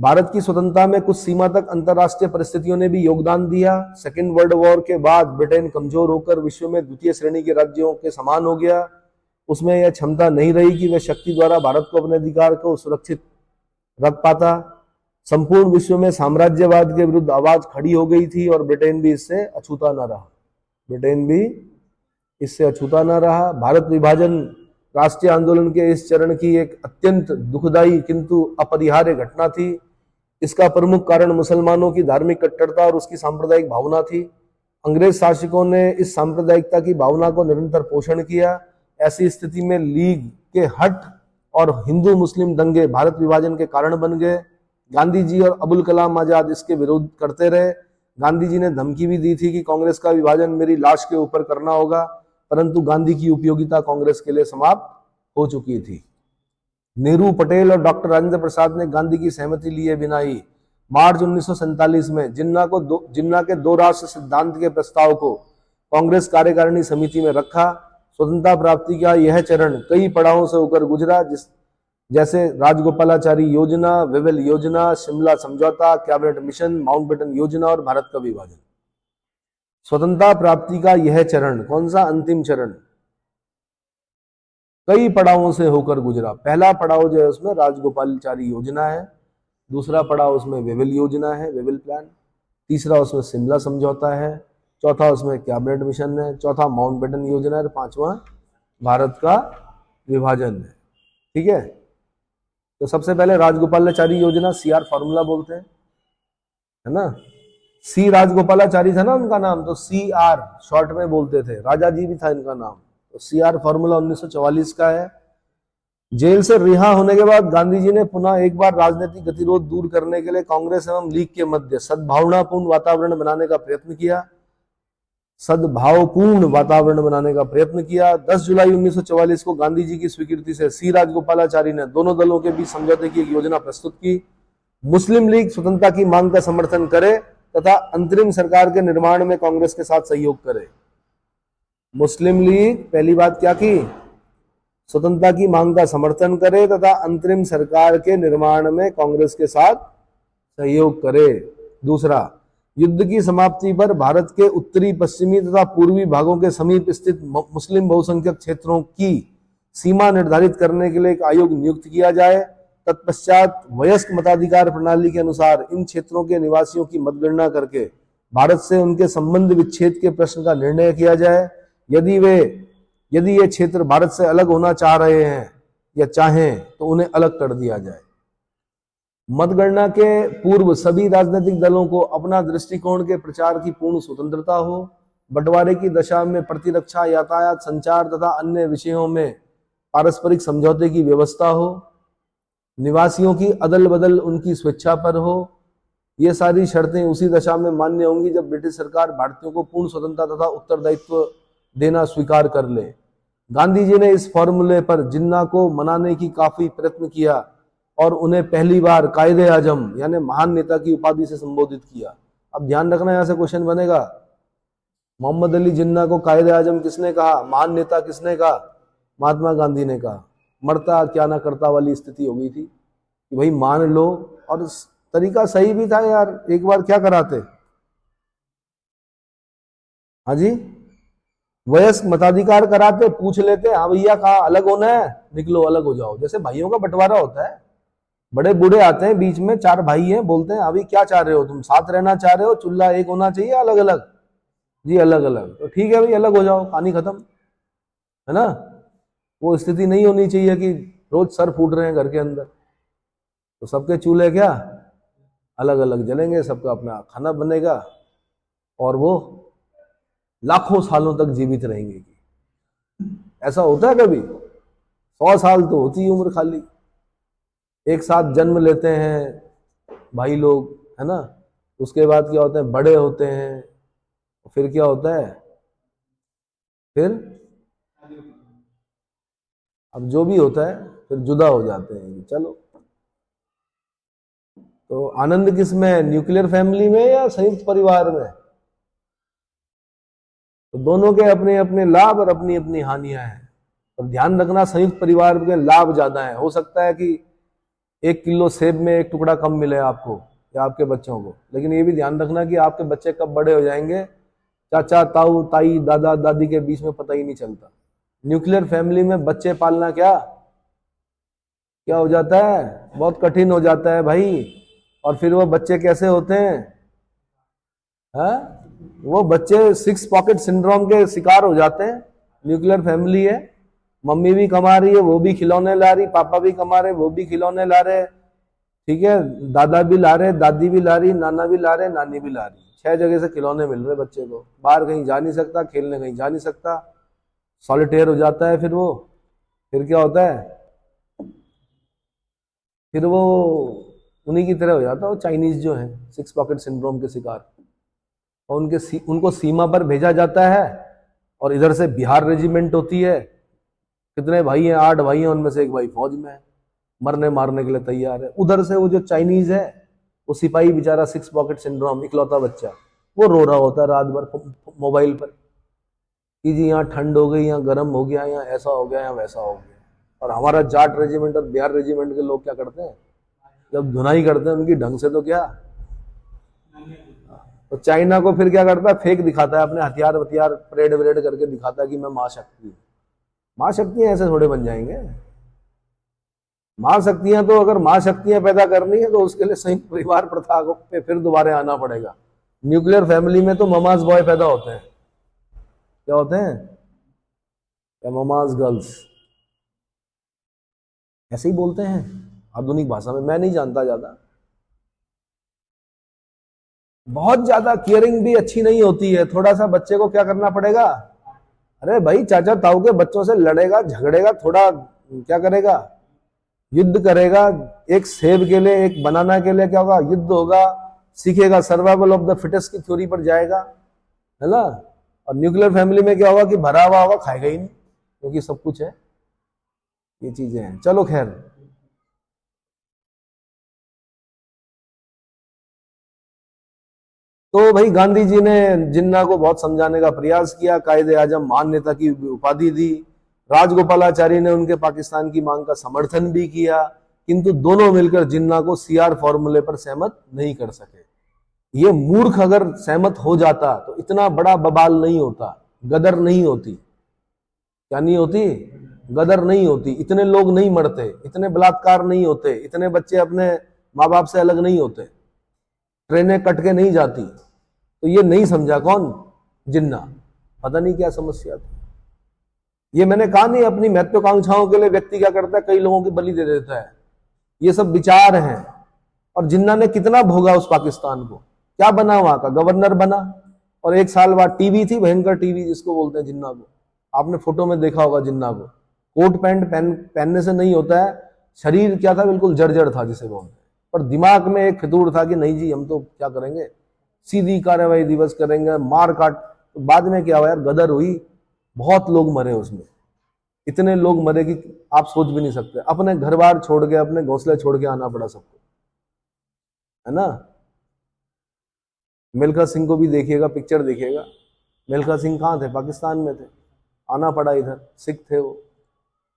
भारत की स्वतंत्रता में कुछ सीमा तक अंतर्राष्ट्रीय परिस्थितियों ने भी योगदान दिया। सेकेंड वर्ल्ड वॉर के बाद ब्रिटेन कमजोर होकर विश्व में द्वितीय श्रेणी के राज्यों के समान हो गया। उसमें यह क्षमता नहीं रही कि वह शक्ति द्वारा भारत को अपने अधिकार को सुरक्षित रख पाता। संपूर्ण विश्व में साम्राज्यवाद के विरुद्ध आवाज खड़ी हो गई थी और ब्रिटेन भी इससे अछूता न रहा। भारत विभाजन राष्ट्रीय आंदोलन के इस चरण की एक अत्यंत दुखदायी किंतु अपरिहार्य घटना थी। इसका प्रमुख कारण मुसलमानों की धार्मिक कट्टरता और उसकी सांप्रदायिक भावना थी। अंग्रेज शासकों ने इस सांप्रदायिकता की भावना को निरंतर पोषण किया। ऐसी स्थिति में लीग के हट और हिंदू मुस्लिम दंगे भारत विभाजन के कारण बन गए। गांधी जी और अबुल कलाम आजाद इसके विरोध करते रहे। गांधी जी ने धमकी भी दी थी कि कांग्रेस का विभाजन मेरी लाश के ऊपर करना होगा, परंतु गांधी की उपयोगिता कांग्रेस के लिए समाप्त हो चुकी थी। नेहरू, पटेल और डॉक्टर राजेंद्र प्रसाद ने गांधी की सहमति लिए बिना ही मार्च 1947 में जिन्ना के दो राष्ट्र सिद्धांत के प्रस्ताव को कांग्रेस कार्यकारिणी समिति में रखा। स्वतंत्रता प्राप्ति का यह चरण कई पड़ावों से होकर गुजरा, जैसे राजगोपालाचारी योजना, वेवेल योजना, शिमला समझौता, कैबिनेट मिशन, माउंटबेटन योजना और भारत का विभाजन। स्वतंत्रता प्राप्ति का यह चरण, कौन सा, अंतिम चरण, कई पड़ावों से होकर गुजरा। पहला पड़ाव जो है उसमें राजगोपालाचारी योजना है, दूसरा पड़ाव उसमें वेवेल योजना है, वेवेल प्लान, तीसरा उसमें शिमला समझौता है, चौथा उसमें कैबिनेट मिशन है, चौथा माउंटबेटन योजना है, पांचवा भारत का विभाजन है। ठीक है, तो सबसे पहले राजगोपालाचारी योजना, सीआर फॉर्मूला बोलते हैं, है ना। सी राजगोपालाचारी था ना उनका नाम, तो सीआर शॉर्ट में बोलते थे। राजा जी भी था इनका नाम। तो सीआर फॉर्मूला 1944 का है। जेल से रिहा होने के बाद गांधी जी ने पुनः एक बार राजनीतिक गतिरोध दूर करने के लिए कांग्रेस एवं लीग के मध्य सद्भावपूर्ण वातावरण बनाने का प्रयत्न किया। 10 जुलाई 1944 को गांधी जी की स्वीकृति से सी राजगोपालाचारी ने दोनों दलों के बीच समझौते की एक योजना प्रस्तुत की। मुस्लिम लीग स्वतंत्रता की मांग का समर्थन करे तथा अंतरिम सरकार के निर्माण में कांग्रेस के साथ सहयोग करे। मुस्लिम लीग पहली बात क्या की, स्वतंत्रता की मांग का समर्थन करे तथा अंतरिम सरकार के निर्माण में कांग्रेस के साथ सहयोग करे। दूसरा, युद्ध की समाप्ति पर भारत के उत्तरी, पश्चिमी तथा पूर्वी भागों के समीप स्थित मुस्लिम बहुसंख्यक क्षेत्रों की सीमा निर्धारित करने के लिए एक आयोग नियुक्त किया जाए। तत्पश्चात वयस्क मताधिकार प्रणाली के अनुसार इन क्षेत्रों के निवासियों की मतगणना करके भारत से उनके संबंध विच्छेद के प्रश्न का निर्णय किया जाए। यदि ये क्षेत्र भारत से अलग होना चाह रहे हैं या चाहें तो उन्हें अलग कर दिया जाए। मतगणना के पूर्व सभी राजनीतिक दलों को अपना दृष्टिकोण के प्रचार की पूर्ण स्वतंत्रता हो। बंटवारे की दशा में प्रतिरक्षा, यातायात, संचार तथा अन्य विषयों में पारस्परिक समझौते की व्यवस्था हो। निवासियों की अदल बदल उनकी स्वेच्छा पर हो। ये सारी शर्तें उसी दशा में मान्य होंगी जब ब्रिटिश सरकार भारतीयों को पूर्ण स्वतंत्रता तथा उत्तरदायित्व देना स्वीकार कर ले। गांधी जी ने इस फॉर्मूले पर जिन्ना को मनाने की काफी प्रयत्न किया और उन्हें पहली बार कायदे आजम यानी महान नेता की उपाधि से संबोधित किया। अब ध्यान रखना, यहां से क्वेश्चन बनेगा, मोहम्मद अली जिन्ना को कायदे आजम किसने कहा, महान नेता किसने कहा, महात्मा गांधी ने कहा। मरता क्या ना करता वाली स्थिति हो गई थी कि भाई मान लो, और तरीका सही भी था यार। एक बार क्या कराते, हाँ जी, वयस्क मताधिकार कराते, पूछ लेते, हाँ भैया कहाँ अलग होना है, निकलो अलग हो जाओ। जैसे भाइयों का बंटवारा होता है, बड़े बूढ़े आते हैं बीच में, 4 भाई हैं, बोलते हैं अभी क्या चाह रहे हो तुम, साथ रहना चाह रहे हो, चूल्हा एक होना चाहिए, अलग अलग, जी अलग अलग, तो ठीक है भाई अलग हो जाओ, कहानी खत्म, है ना। वो स्थिति नहीं होनी चाहिए कि रोज सर फूट रहे हैं घर के अंदर। तो सबके चूल्हे क्या अलग अलग जलेंगे, सबका अपना खाना बनेगा और वो लाखों सालों तक जीवित रहेंगे। ऐसा होता है कभी? 100 साल तो होती है उम्र खाली। एक साथ जन्म लेते हैं भाई लोग, है ना, उसके बाद क्या होता है, बड़े होते हैं, फिर क्या होता है, फिर अब जो भी होता है फिर जुदा हो जाते हैं। चलो, तो आनंद किस में, न्यूक्लियर फैमिली में या संयुक्त परिवार में? तो दोनों के अपने अपने लाभ और अपनी अपनी हानियां हैं। और ध्यान रखना, संयुक्त परिवार के लाभ ज्यादा है। हो सकता है कि 1 किलो सेब में 1 टुकड़ा कम मिले आपको या आपके बच्चों को, लेकिन ये भी ध्यान रखना कि आपके बच्चे कब बड़े हो जाएंगे, चाचा ताऊ ताई दादा दादी के बीच में पता ही नहीं चलता। न्यूक्लियर फैमिली में बच्चे पालना क्या क्या हो जाता है, बहुत कठिन हो जाता है भाई। और फिर वो बच्चे कैसे होते हैं, वो बच्चे 6 पॉकेट सिंड्रोम के शिकार हो जाते हैं। न्यूक्लियर फैमिली है, मम्मी भी कमा रही है, वो भी खिलौने ला रही, पापा भी कमा रहे, वो भी खिलौने ला रहे, ठीक है, दादा भी ला रहे, दादी भी ला रही, नाना भी ला रहे, नानी भी ला रही। 6 जगह से खिलौने मिल रहे बच्चे को, बाहर कहीं जा नहीं सकता, खेलने कहीं जा नहीं सकता, सॉलिटेयर हो जाता है। फिर वो फिर क्या होता है, फिर वो उन्हीं की तरह हो जाता है। वो चाइनीज जो है 6 पॉकेट सिंड्रोम के शिकार, और उनको सीमा पर भेजा जाता है। और इधर से बिहार रेजिमेंट होती है, कितने भाई हैं, 8 भाई हैं, उनमें से एक भाई फौज में है, मरने मारने के लिए तैयार है। उधर से वो जो चाइनीज है, वो सिपाही बेचारा 6 पॉकेट सिंड्रोम, इकलौता बच्चा, वो रो रहा होता है रात भर मोबाइल पर कि जी यहाँ ठंड हो गई, यहाँ गर्म हो गया, यहाँ ऐसा हो गया, यहाँ वैसा हो गया। और हमारा जाट रेजिमेंट और बिहार रेजिमेंट के लोग क्या करते हैं, जब धुनाई करते हैं उनकी ढंग से, तो क्या, तो चाइना को फिर क्या करता है, फेक दिखाता है अपने हथियार वथियार, परेड वरेड करके दिखाता है कि मैं महाशक्ति हूं। महाशक्तियां ऐसे थोड़े बन जाएंगे। महाशक्तियां तो, अगर महाशक्तियां पैदा करनी है तो उसके लिए संयुक्त परिवार प्रथा पे फिर दोबारा आना पड़ेगा। न्यूक्लियर फैमिली में तो ममाज बॉय पैदा होते हैं। क्या होते हैं, या ममाज गर्ल्स, ऐसे ही बोलते हैं आधुनिक भाषा में, मैं नहीं जानता ज्यादा। बहुत ज्यादा केयरिंग भी अच्छी नहीं होती है। थोड़ा सा बच्चे को क्या करना पड़ेगा, अरे भाई चाचा ताऊ के बच्चों से लड़ेगा झगड़ेगा, थोड़ा क्या करेगा, युद्ध करेगा। एक सेब के लिए, एक बनाना के लिए क्या होगा, युद्ध होगा, सीखेगा, सर्वाइवल ऑफ द फिटेस्ट की थ्योरी पर जाएगा, है ना। और न्यूक्लियर फैमिली में क्या होगा कि भरा हुआ होगा, खाएगा ही नहीं, क्योंकि सब कुछ है। ये चीजें हैं। चलो खैर, तो भाई गांधी जी ने जिन्ना को बहुत समझाने का प्रयास किया, कायदे आजम महान नेता की उपाधि दी। राजगोपालाचारी ने उनके पाकिस्तान की मांग का समर्थन भी किया, किंतु दोनों मिलकर जिन्ना को सीआर फॉर्मूले पर सहमत नहीं कर सके। ये मूर्ख अगर सहमत हो जाता तो इतना बड़ा बवाल नहीं होता, गदर नहीं होती। क्या नहीं होती, गदर नहीं होती, इतने लोग नहीं मरते, इतने बलात्कार नहीं होते, इतने बच्चे अपने माँ बाप से अलग नहीं होते, ट्रेनें कट के नहीं जाती। तो ये नहीं समझा कौन, जिन्ना। पता नहीं क्या समस्या थी। ये मैंने कहा नहीं, अपनी महत्वाकांक्षाओं के लिए व्यक्ति क्या करता है, कई लोगों की बलि दे देता है। ये सब विचार हैं। और जिन्ना ने कितना भोगा उस पाकिस्तान को, क्या बना, वहां का गवर्नर बना, और 1 साल बाद टीवी थी, भयंकर टीवी जिसको बोलते हैं जिन्ना को, आपने फोटो में देखा होगा जिन्ना को, कोट पैंट पहनने से नहीं होता है, शरीर क्या था, बिल्कुल जर्जर था जिसे बोलते हैं। पर दिमाग में एक फितूर था कि नहीं जी हम तो क्या करेंगे, सीधी कार्रवाई दिवस करेंगे, मार काट। तो बाद में क्या हुआ यार, गदर हुई, बहुत लोग मरे उसमें, इतने लोग मरे कि आप सोच भी नहीं सकते। अपने घर बार छोड़ के, अपने घोंसले छोड़ के आना पड़ा सबको, है ना। मिल्खा सिंह को भी देखिएगा, पिक्चर देखिएगा, मिल्खा सिंह कहाँ थे? पाकिस्तान में थे, आना पड़ा इधर। सिख थे वो,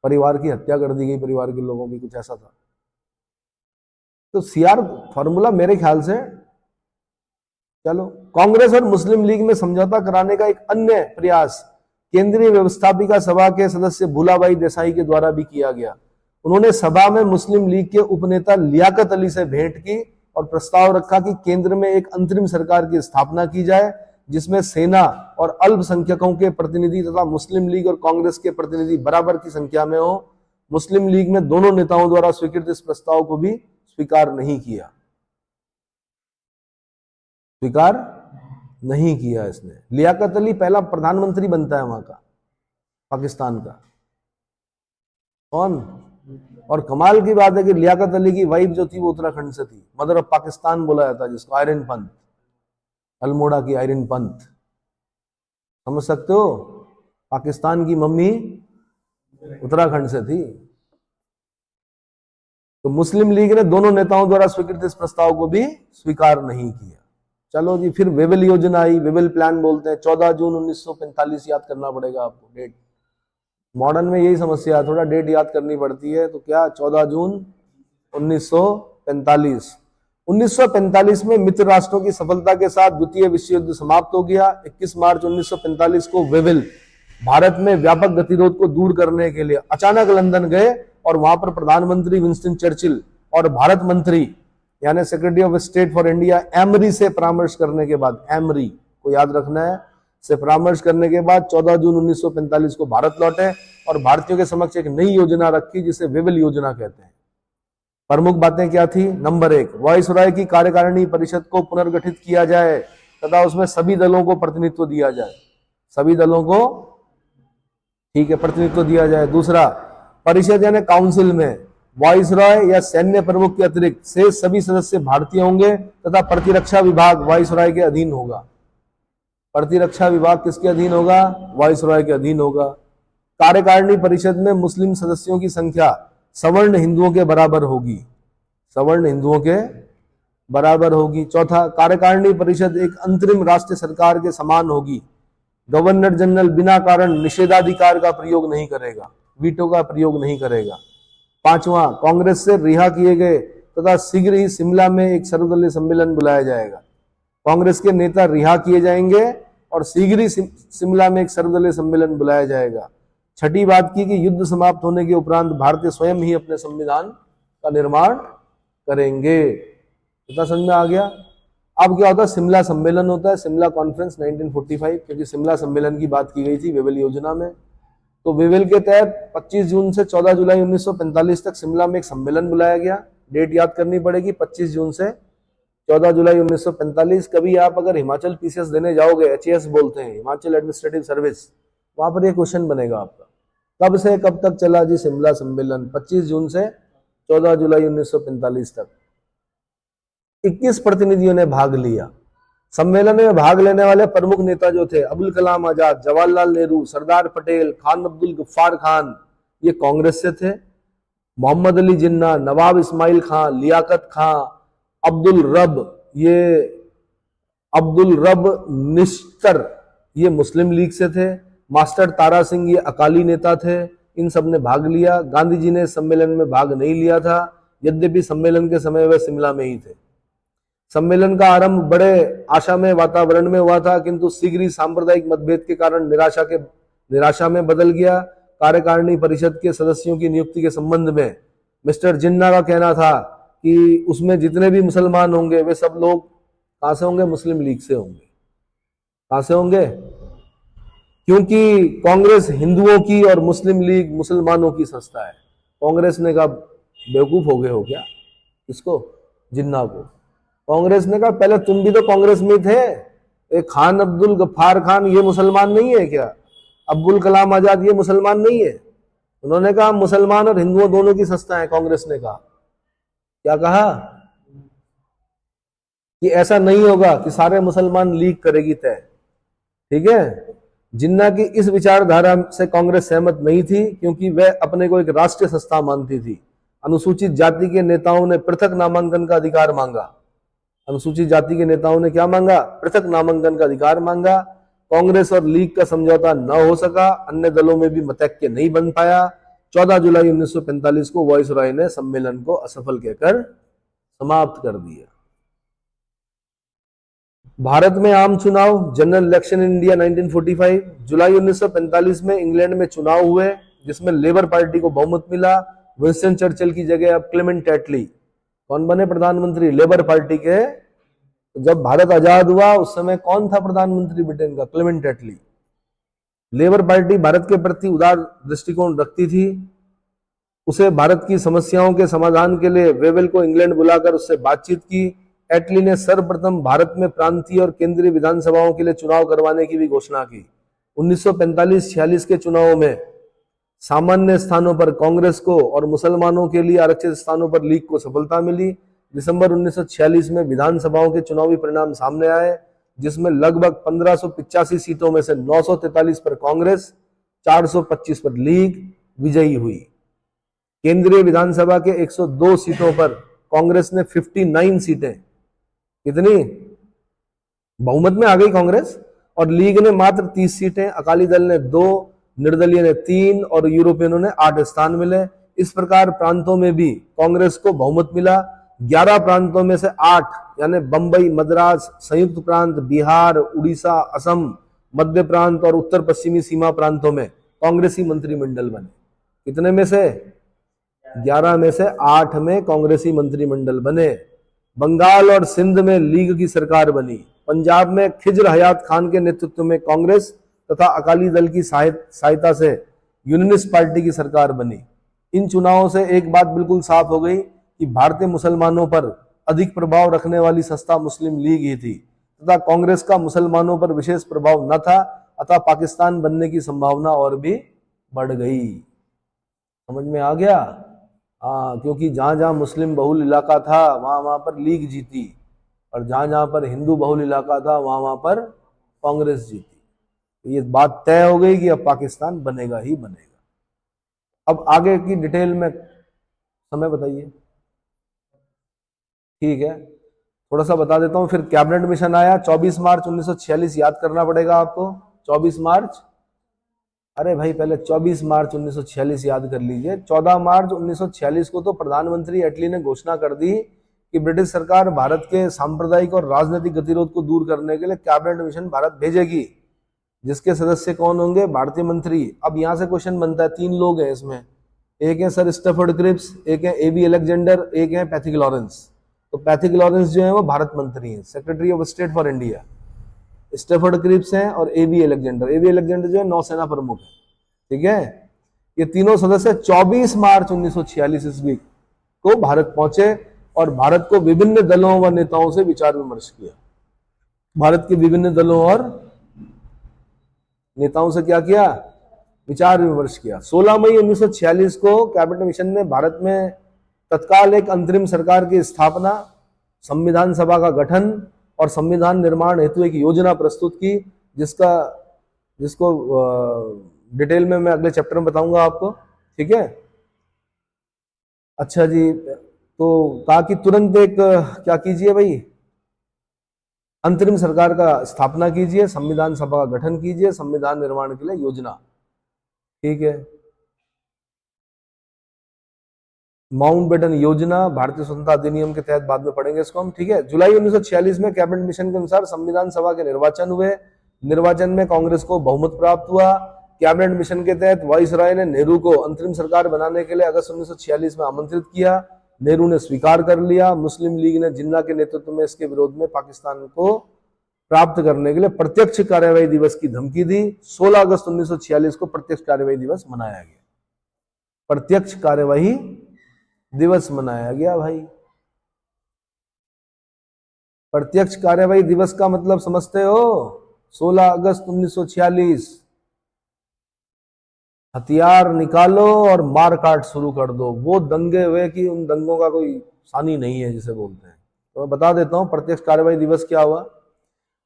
परिवार की हत्या कर दी गई, परिवार के लोगों की, कुछ ऐसा था। तो सीआर फॉर्मूला मेरे ख्याल से, चलो कांग्रेस और मुस्लिम लीग में समझौता कराने का एक अन्य प्रयास केंद्रीय व्यवस्थापिका सभा के सदस्य भूलाभाई देसाई के द्वारा भी किया गया। उन्होंने सभा में मुस्लिम लीग के उपनेता लियाकत अली से भेंट की और प्रस्ताव रखा कि केंद्र में एक अंतरिम सरकार की स्थापना की जाए जिसमें सेना और अल्पसंख्यकों के प्रतिनिधि तथा मुस्लिम लीग और कांग्रेस के प्रतिनिधि बराबर की संख्या में हो। मुस्लिम लीग में दोनों नेताओं द्वारा स्वीकृत इस प्रस्ताव को भी स्वीकार नहीं किया, स्वीकार नहीं किया इसने। लियाकत अली पहला प्रधानमंत्री बनता है वहां का, पाकिस्तान का। कौन? और कमाल की बात है कि लियाकत अली की वाइफ जो थी वो उत्तराखंड से थी, मदर ऑफ पाकिस्तान बोला जाता है जिसको, आयरन पंथ, अल्मोड़ा की आयरन पंथ, समझ सकते हो। पाकिस्तान की मम्मी उत्तराखंड से थी। तो मुस्लिम लीग ने दोनों नेताओं द्वारा स्वीकृत इस प्रस्ताव को भी स्वीकार नहीं किया। चलो जी, फिर वेवल योजना आई, वेवल प्लान बोलते हैं। 14 जून 1945 याद करना पड़ेगा आपको डेट। मॉडर्न में यही समस्या है, थोड़ा डेट याद करनी पड़ती है। तो क्या 14 जून 1945। 1945 में मित्र राष्ट्रों की सफलता के साथ द्वितीय विश्व युद्ध समाप्त हो गया। 21 मार्च 1945 को वेवल भारत में व्यापक गतिरोध को दूर करने के लिए अचानक लंदन गए और वहां पर प्रधानमंत्री विंस्टन चर्चिल और भारत मंत्री यानी secretary of state for India emery से परामर्श करने के बाद, एमरी को याद रखना है, से परामर्श करने के बाद 14 जून 1945 को भारत लौटे और भारतीयों के समक्ष एक नई योजना रखी जिसे वेवल योजना कहते हैं। प्रमुख बातें क्या थी? नंबर 1, वायसराय की कार्यकारिणी परिषद को पुनर्गठित किया जाए तथा उसमें सभी दलों को प्रतिनिधित्व दिया जाए, सभी दलों को, ठीक है, प्रतिनिधित्व दिया जाए। दूसरा, परिषद यानी काउंसिल में वायसराय या सैन्य प्रमुख के अतिरिक्त से सभी सदस्य भारतीय होंगे तथा प्रतिरक्षा विभाग वायसराय के अधीन होगा। प्रतिरक्षा विभाग किसके अधीन होगा? वायसराय के अधीन होगा। कार्यकारिणी परिषद में मुस्लिम सदस्यों की संख्या सवर्ण हिंदुओं के बराबर होगी, सवर्ण हिंदुओं के बराबर होगी। चौथा, कार्यकारिणी परिषद एक अंतरिम राष्ट्रीय सरकार के समान होगी। गवर्नर जनरल बिना कारण निषेधाधिकार का प्रयोग नहीं करेगा, वीटो का प्रयोग नहीं करेगा। पांचवा, कांग्रेस से रिहा किए गए तथा शीघ्र ही शिमला में एक सर्वदलीय सम्मेलन बुलाया जाएगा। कांग्रेस के नेता रिहा किए जाएंगे और शीघ्र ही शिमला में एक सर्वदलीय सम्मेलन बुलाया जाएगा। छठी बात की कि युद्ध समाप्त होने के उपरांत भारतीय स्वयं ही अपने संविधान का निर्माण करेंगे। इतना समझ में आ गया? अब क्या होता है? शिमला सम्मेलन होता है, शिमला कॉन्फ्रेंस 1945, क्योंकि शिमला सम्मेलन की बात की गई थी वेवल योजना में। तो वेवल के तहत 25 जून से 14 जुलाई 1945 तक शिमला में एक सम्मेलन बुलाया गया। डेट याद करनी पड़ेगी, 25 जून से 14 जुलाई 1945। कभी आप अगर हिमाचल पीसीएस देने जाओगे, एचएएस बोलते हैं, हिमाचल एडमिनिस्ट्रेटिव सर्विस, वहां पर यह क्वेश्चन बनेगा आपका, कब से कब तक चला जी शिमला सम्मेलन? 25 जून से 14 जुलाई 1945 तक। 21 प्रतिनिधियों ने भाग लिया। सम्मेलन में भाग लेने वाले प्रमुख नेता जो थे, अबुल कलाम आजाद, जवाहरलाल नेहरू, सरदार पटेल, खान अब्दुल गफ्फार खान, ये कांग्रेस से थे। मोहम्मद अली जिन्ना, नवाब इस्माइल खान, लियाकत खां, अब्दुल रब निश्तर, ये मुस्लिम लीग से थे। मास्टर तारा सिंह, ये अकाली नेता थे। इन सब ने भाग लिया। गांधी जी ने सम्मेलन में भाग नहीं लिया था, यद्यपि सम्मेलन के समय वे शिमला में ही थे। सम्मेलन का आरंभ बड़े आशामय वातावरण में हुआ था, किंतु शीघ्र ही सांप्रदायिक मतभेद के कारण निराशा में बदल गया। कार्यकारिणी परिषद के सदस्यों की नियुक्ति के संबंध में मिस्टर जिन्ना का कहना था कि उसमें जितने भी मुसलमान होंगे वे सब लोग कहां से होंगे? मुस्लिम लीग से होंगे। कहां से होंगे? क्योंकि कांग्रेस हिंदुओं की और मुस्लिम लीग मुसलमानों की संस्था है। कांग्रेस ने कहा बेवकूफ हो गए हो क्या? इसको, जिन्ना को। कांग्रेस ने कहा पहले तुम भी तो कांग्रेस में थे, एक खान अब्दुल गफ्फार खान, ये मुसलमान नहीं है क्या? अब्दुल कलाम आजाद, ये मुसलमान नहीं है? उन्होंने कहा मुसलमान और हिंदुओं दोनों की संस्था है। कांग्रेस ने कहा, क्या कहा? कि ऐसा नहीं होगा कि सारे मुसलमान लीग करेगी तय, ठीक है? जिन्ना की इस विचारधारा से कांग्रेस सहमत नहीं थी, क्योंकि वह अपने को एक राष्ट्रीय संस्था मानती थी। अनुसूचित जाति के नेताओं ने पृथक नामांकन का अधिकार मांगा। अनुसूचित जाति के नेताओं ने क्या मांगा? पृथक नामांकन का अधिकार मांगा। कांग्रेस और लीग का समझौता न हो सका, अन्य दलों में भी मतैक्य नहीं बन पाया। 14 जुलाई 1945 को वायसरॉय ने सम्मेलन को असफल कहकर समाप्त कर दिया। भारत में आम चुनाव, जनरल इलेक्शन इन इंडिया 1945। जुलाई 1945 में इंग्लैंड में चुनाव हुए, जिसमें लेबर पार्टी को बहुमत मिला। विंस्टन चर्चिल की जगह अब क्लेमेंट एटली कौन बने प्रधानमंत्री? लेबर पार्टी के। जब भारत आजाद हुआ उस समय कौन था प्रधानमंत्री ब्रिटेन का? क्लेमेंट एटली। लेबर पार्टी भारत के प्रति उदार दृष्टिकोण रखती थी। उसे भारत की समस्याओं के समाधान के लिए वेवेल को इंग्लैंड बुलाकर उससे बातचीत की। एटली ने सर्वप्रथम भारत में प्रांतीय और केंद्रीय विधानसभाओं के लिए चुनाव करवाने की भी घोषणा की। 1945-46 के चुनावों में सामान्य स्थानों पर कांग्रेस को और मुसलमानों के लिए आरक्षित स्थानों पर लीग को सफलता मिली। दिसंबर 1946 में विधानसभाओं के चुनावी परिणाम सामने आए, जिसमें लगभग 1585 सीटों में से 943 पर कांग्रेस, 425 पर लीग विजयी हुई। केंद्रीय विधानसभा के 102 सीटों पर कांग्रेस ने 59 सीटें, कितनी बहुमत में आ गई कांग्रेस, और लीग ने मात्र 30 सीटें। अकाली दल ने 2, निर्दलीय ने 3 और यूरोपियनों ने 8 स्थान मिले। इस प्रकार प्रांतों में भी कांग्रेस को बहुमत मिला। 11 प्रांतों में से 8 यानी बंबई, मद्रास, संयुक्त प्रांत, बिहार, उड़ीसा, असम, मध्य प्रांत और उत्तर पश्चिमी सीमा प्रांतों में कांग्रेसी मंत्रिमंडल बने। कितने में से? 11 में से 8 में कांग्रेसी मंत्रिमंडल बने। बंगाल और सिंध में लीग की सरकार बनी। पंजाब में खिजर हयात खान के नेतृत्व में कांग्रेस तथा अकाली दल की सहायता से यूनियनिस्ट पार्टी की सरकार बनी। इन चुनावों से एक बात बिल्कुल साफ हो गई कि भारतीय मुसलमानों पर अधिक प्रभाव रखने वाली संस्था मुस्लिम लीग ही थी तथा कांग्रेस का मुसलमानों पर विशेष प्रभाव न था, अतः पाकिस्तान बनने की संभावना और भी बढ़ गई। समझ में आ गया? हाँ, क्योंकि जहां जहां मुस्लिम बहुल इलाका था वहां पर लीग जीती, और जहां जहां पर हिंदू बहुल इलाका था वहां पर कांग्रेस जीती। ये बात तय हो गई कि अब पाकिस्तान बनेगा ही बनेगा। अब आगे की डिटेल में समय बताइए। ठीक है, थोड़ा सा बता देता हूं। फिर कैबिनेट मिशन आया 24 मार्च 1946, याद करना पड़ेगा आपको। 24 मार्च, अरे भाई पहले 24 मार्च 1946 याद कर लीजिए। 14 मार्च 1946 को तो प्रधानमंत्री एटली ने घोषणा कर दी कि ब्रिटिश सरकार भारत के सांप्रदायिक और राजनीतिक गतिरोध को दूर करने के लिए कैबिनेट मिशन भारत भेजेगी, जिसके सदस्य कौन होंगे? भारतीय मंत्री। अब यहां से क्वेश्चन बनता है, 3 लोग हैं इसमें, एक है सर स्टैफर्ड क्रिप्स, एक है एबी अलेक्जेंडर, एक है पैथिक लॉरेंस। तो पैथिक लॉरेंस जो है वो भारत मंत्री हैं, secretary of state for India. Stafford Cripps हैं और एबी अलेक्जेंडर। एबी अलेक्जेंडर जो है नौसेना प्रमुख है। ठीक है, ये तीनों सदस्य 24 मार्च 1946 ईस्वी को भारत पहुंचे और भारत को विभिन्न दलों व नेताओं से विचार विमर्श किया। भारत के विभिन्न दलों और नेताओं से क्या किया? विचार विमर्श किया। 16 मई 1946 को कैबिनेट मिशन ने भारत में तत्काल एक अंतरिम सरकार की स्थापना, संविधान सभा का गठन और संविधान निर्माण हेतु एक योजना प्रस्तुत की, जिसको डिटेल में मैं अगले चैप्टर में बताऊंगा आपको। ठीक है, अच्छा जी। तो कहा कि तुरंत एक क्या कीजिए भाई, अंतरिम सरकार का स्थापना कीजिए, संविधान सभा का गठन कीजिए, संविधान निर्माण के लिए योजना। ठीक है, माउंटबेटन योजना, भारतीय स्वतंत्रता अधिनियम के तहत बाद में पढ़ेंगे इसको हम। ठीक है, जुलाई 1946 में कैबिनेट मिशन के अनुसार संविधान सभा के निर्वाचन हुए। निर्वाचन में कांग्रेस को बहुमत प्राप्त हुआ। कैबिनेट मिशन के तहत वाइसरॉय ने नेहरू को अंतरिम सरकार बनाने के लिए अगस्त 1946 में आमंत्रित किया। नेहरू ने स्वीकार कर लिया। मुस्लिम लीग ने जिन्ना के नेतृत्व में इसके विरोध में पाकिस्तान को प्राप्त करने के लिए प्रत्यक्ष कार्यवाही दिवस की धमकी दी। 16 अगस्त 1946 को प्रत्यक्ष कार्यवाही दिवस मनाया गया। प्रत्यक्ष कार्यवाही दिवस मनाया गया भाई। प्रत्यक्ष कार्यवाही दिवस का मतलब समझते हो? 16 अगस्त 1946, हथियार निकालो और मार काट शुरू कर दो। वो दंगे हुए कि उन दंगों का कोई सानी नहीं है जिसे बोलते हैं। तो मैं बता देता हूं प्रत्यक्ष कार्यवाही दिवस क्या हुआ।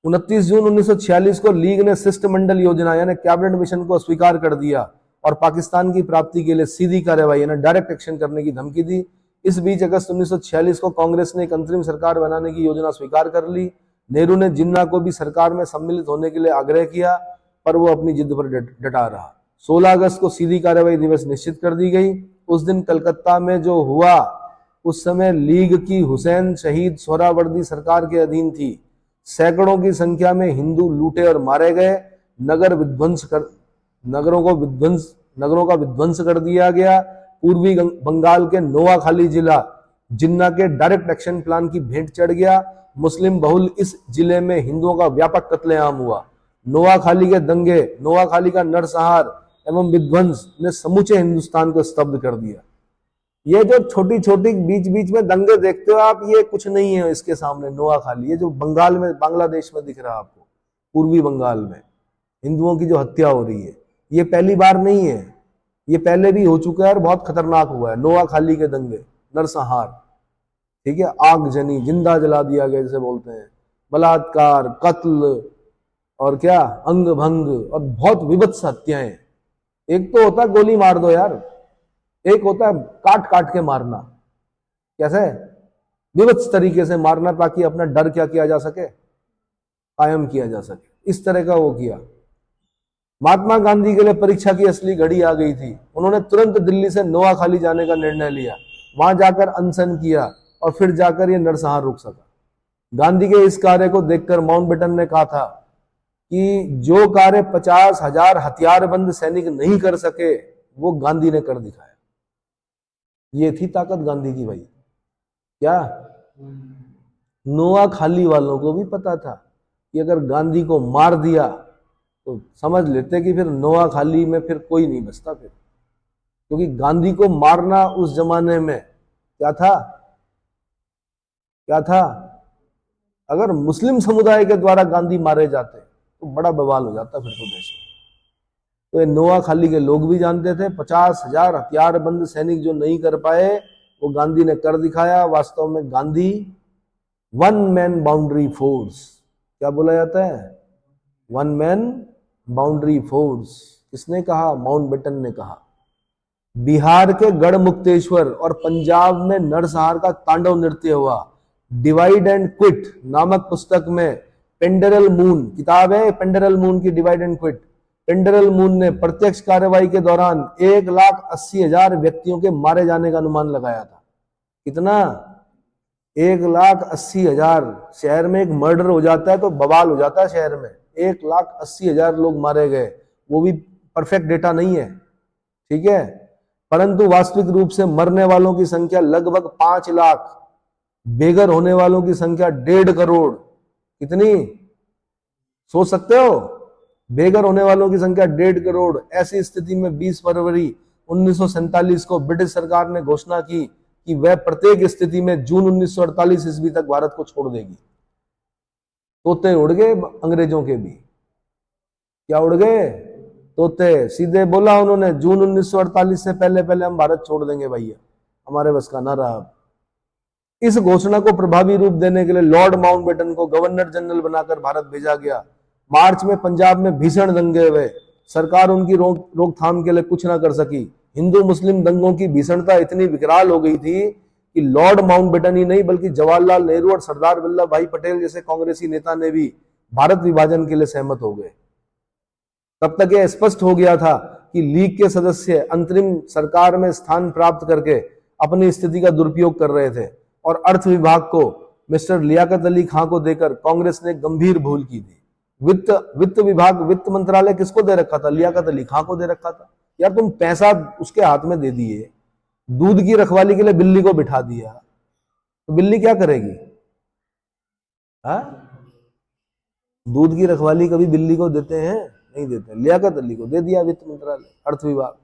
29 जून 1946 को लीग ने शिष्टमंडल योजना यानी कैबिनेट मिशन को स्वीकार कर दिया और पाकिस्तान की प्राप्ति के लिए सीधी कार्रवाई यानी डायरेक्ट एक्शन करने की धमकी दी। इस बीच अगस्त 1946 को कांग्रेस ने एक अंतरिम सरकार बनाने की योजना स्वीकार कर ली। नेहरू ने जिन्ना को भी सरकार में सम्मिलित होने के लिए आग्रह किया, पर वो अपनी जिद पर डटा रहा। 16 अगस्त को सीधी कार्रवाई दिवस निश्चित कर दी गई। उस दिन कलकत्ता में जो हुआ, उस समय लीग की हुसैन शहीद सोहरावर्दी सरकार के अधीन थी। सैकड़ों की संख्या में हिंदू लूटे और मारे गए। नगरों का विध्वंस कर दिया गया। पूर्वी बंगाल के नोआखाली जिला जिन्ना के डायरेक्ट एक्शन प्लान की भेंट चढ़ गया। मुस्लिम बहुल इस जिले में हिंदुओं का व्यापक कत्लेआम हुआ। नोआखाली के दंगे, नोआखाली का नरसंहार एवं विध्वंस ने समूचे हिंदुस्तान को स्तब्ध कर दिया। ये जो छोटी छोटी बीच बीच में दंगे देखते हो आप, ये कुछ नहीं है इसके सामने। नोआखाली, ये जो बंगाल में, बांग्लादेश में दिख रहा है आपको, पूर्वी बंगाल में हिंदुओं की जो हत्या हो रही है, ये पहली बार नहीं है, ये पहले भी हो चुका है और बहुत खतरनाक हुआ है। नोआखाली के दंगे, नरसंहार, ठीक है, आगजनी, जिंदा जला दिया गया जिसे बोलते हैं, बलात्कार, कत्ल और क्या अंग भंग और बहुत विभत्स हत्याएं। एक तो होता है गोली मार दो यार, एक होता है काट काट के मारना। कैसे? विभत्स तरीके से मारना, ताकि अपना डर क्या किया जा सके, कायम किया जा सके। इस तरह का वो किया। महात्मा गांधी के लिए परीक्षा की असली घड़ी आ गई थी। उन्होंने तुरंत दिल्ली से नोआखाली जाने का निर्णय लिया, वहां जाकर अनशन किया और फिर जाकर ये नरसंहार रुक सका। गांधी के इस कार्य को देखकर माउंटबेटन ने कहा था कि जो कार्य 50,000 हथियारबंद सैनिक नहीं कर सके, वो गांधी ने कर दिखाया। ये थी ताकत गांधी की भाई। क्या नोआखाली वालों को भी पता था कि अगर गांधी को मार दिया तो समझ लेते कि फिर नोआखाली में फिर कोई नहीं बचता फिर, क्योंकि गांधी को मारना उस जमाने में क्या था, क्या था? अगर मुस्लिम समुदाय के द्वारा गांधी मारे जाते तो बड़ा बवाल हो जाता फिर तो देश में। तो ये नोआखाली के लोग भी जानते थे। 50,000 हथियारबंद सैनिक जो नहीं कर पाए, वो गांधी ने कर दिखाया। वास्तव में Gandhi one man boundary force, क्या बोला जाता है? One man boundary force. किसने कहा? माउंटबेटन ने कहा। बिहार के गढ़मुक्तेश्वर और पंजाब में नरसंहार का तांडव नृत्य हुआ। डिवाइड एंड क्विट नामक पुस्तक में पेंडरल मून, किताब है पेंडरल मून की, डिवाइड एंड क्विट। पेंडरल मून ने प्रत्यक्ष कार्रवाई के दौरान 1,80,000 व्यक्तियों के मारे जाने का अनुमान लगाया था। कितना? 1,80,000। शहर में एक मर्डर हो जाता है तो बवाल हो जाता है शहर में। 1,80,000 लोग मारे गए। वो भी परफेक्ट डेटा नहीं है, ठीक है, परंतु वास्तविक रूप से मरने वालों की संख्या लगभग 5 लाख, बेघर होने वालों की संख्या 1.5 करोड़। कितनी? सोच सकते हो? बेघर होने वालों की संख्या 1.5 करोड़। ऐसी स्थिति में 20 फरवरी 1947 को ब्रिटिश सरकार ने घोषणा की कि वह प्रत्येक स्थिति में जून 1948 ईस्वी तक भारत को छोड़ देगी। तोते उड़ गए अंग्रेजों के भी। क्या उड़ गए? तोते। सीधे बोला उन्होंने, जून 1948 से पहले पहले हम भारत छोड़ देंगे भैया, हमारे बस का ना रहा। इस घोषणा को प्रभावी रूप देने के लिए लॉर्ड माउंटबेटन को गवर्नर जनरल बनाकर भारत भेजा गया। मार्च में पंजाब में भीषण दंगे हुए। सरकार उनकी रोकथाम के लिए कुछ ना कर सकी। हिंदू मुस्लिम दंगों की भीषणता इतनी विकराल हो गई थी कि लॉर्ड माउंटबेटन ही नहीं बल्कि जवाहरलाल नेहरू और सरदार वल्लभ भाई पटेल जैसे कांग्रेसी नेता ने भी भारत विभाजन के लिए सहमत हो गए। तब तक यह स्पष्ट हो गया था कि लीग के सदस्य अंतरिम सरकार में स्थान प्राप्त करके अपनी स्थिति का दुरुपयोग कर रहे थे और अर्थ विभाग को मिस्टर लियाकत अली खां को देकर कांग्रेस ने गंभीर भूल की थी। वित्त विभाग, वित्त मंत्रालय किसको दे रखा था? लियाकत अली खां को दे रखा था। यार तुम पैसा उसके हाथ में दे दिए, दूध की रखवाली के लिए बिल्ली को बिठा दिया, तो बिल्ली क्या करेगी? दूध की रखवाली कभी बिल्ली को देते हैं? नहीं देते। लियाकत अली को दे दिया वित्त मंत्रालय, अर्थ विभाग।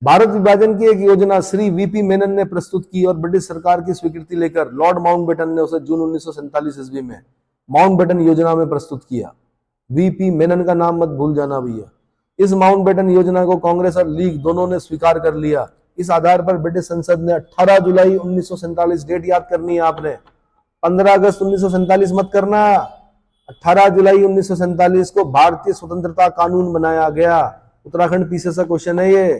भारत विभाजन की एक योजना श्री वीपी मेनन ने प्रस्तुत की और ब्रिटिश सरकार की स्वीकृति लेकर लॉर्ड माउंटबेटन ने उसे जून 1947 ईस्वी में माउंटबेटन योजना में प्रस्तुत किया। वीपी मेनन का नाम मत भूल जाना भैया। इस माउंटबेटन योजना को कांग्रेस और लीग दोनों ने स्वीकार कर लिया। इस आधार पर ब्रिटिश संसद ने 18 जुलाई 1947, डेट याद करनी है आपने, 15 अगस्त 1947 मत करना, 18 जुलाई 1947 को भारतीय स्वतंत्रता कानून बनाया गया। उत्तराखंड पीछे से क्वेश्चन है ये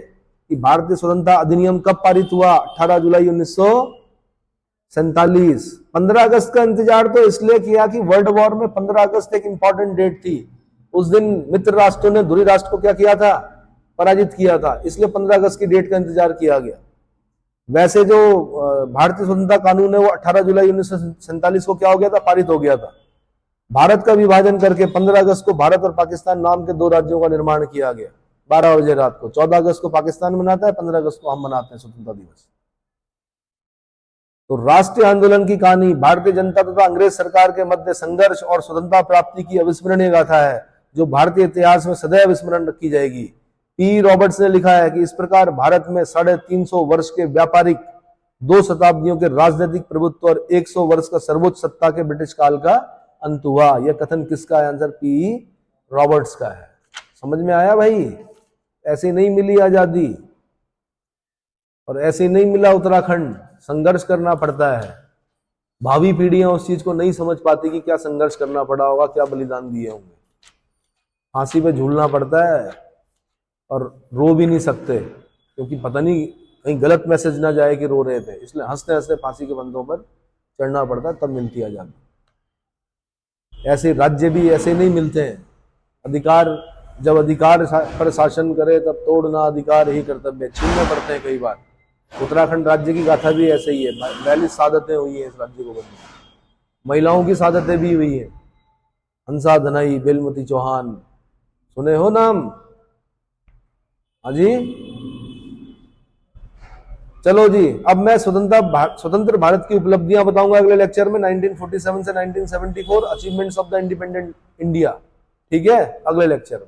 कि भारतीय स्वतंत्रता अधिनियम कब पारित हुआ? 18 जुलाई 1947। 15 अगस्त का इंतजार तो इसलिए किया कि वर्ल्ड वॉर में 15 अगस्त एक इंपॉर्टेंट डेट थी। उस दिन मित्र राष्ट्रों ने धुरी राष्ट्र को क्या किया था? पराजित किया था, इसलिए 15 अगस्त की डेट का इंतजार किया गया। वैसे जो भारतीय स्वतंत्रता कानून है वो 18 जुलाई 1947 को क्या हो गया था? पारित हो गया था। भारत का विभाजन करके 15 अगस्त को भारत और पाकिस्तान नाम के दो राज्यों का निर्माण किया गया 12 बजे रात को। 14 अगस्त को पाकिस्तान मनाता है, 15 अगस्त को हम मनाते हैं स्वतंत्रता दिवस। तो राष्ट्रीय आंदोलन की कहानी भारतीय जनता तथा अंग्रेज सरकार के मध्य संघर्ष और स्वतंत्रता प्राप्ति की अविस्मरणीय गाथा है, जो भारतीय इतिहास में सदैव स्मरण रखी जाएगी। पी रॉबर्ट्स ने लिखा है कि इस प्रकार भारत में 350 वर्ष के व्यापारिक, 2 शताब्दियों के राजनीतिक प्रभुत्व और 100 वर्ष का सर्वोच्च सत्ता के ब्रिटिश काल का अंत हुआ। यह कथन किसका है? आंसर पी रॉबर्ट्स का है। समझ में आया भाई? ऐसे नहीं मिली आजादी और ऐसे नहीं मिला उत्तराखंड, संघर्ष करना पड़ता है। भावी पीढ़ियां उस चीज को नहीं समझ पाती कि क्या संघर्ष करना पड़ा होगा, क्या बलिदान दिए होंगे। फांसी पे झूलना पड़ता है और रो भी नहीं सकते, क्योंकि पता नहीं कहीं गलत मैसेज ना जाए कि रो रहे थे, इसलिए हंसते हंसते फांसी के बंधों पर चढ़ना पड़ता है, तब मिलती है आजादी। ऐसे राज्य भी ऐसे नहीं मिलते हैं। अधिकार, जब अधिकार पर शासन करे तब तोड़ना अधिकार ही कर्तव्य, छीनने पड़ते हैं कई बार। उत्तराखंड राज्य की गाथा भी ऐसे ही है। 42 शहादतें हुई हैं इस राज्य को बनने में। महिलाओं की शहादतें भी हुई हैं। हंसा धनाई, बेलमती चौहान, सुने हो नाम? हाँ जी, चलो जी। अब मैं स्वतंत्र भारत की उपलब्धियां बताऊंगा अगले लेक्चर में, 1947 से 1974 achievements of the independent India. ठीक है, अगले लेक्चर में।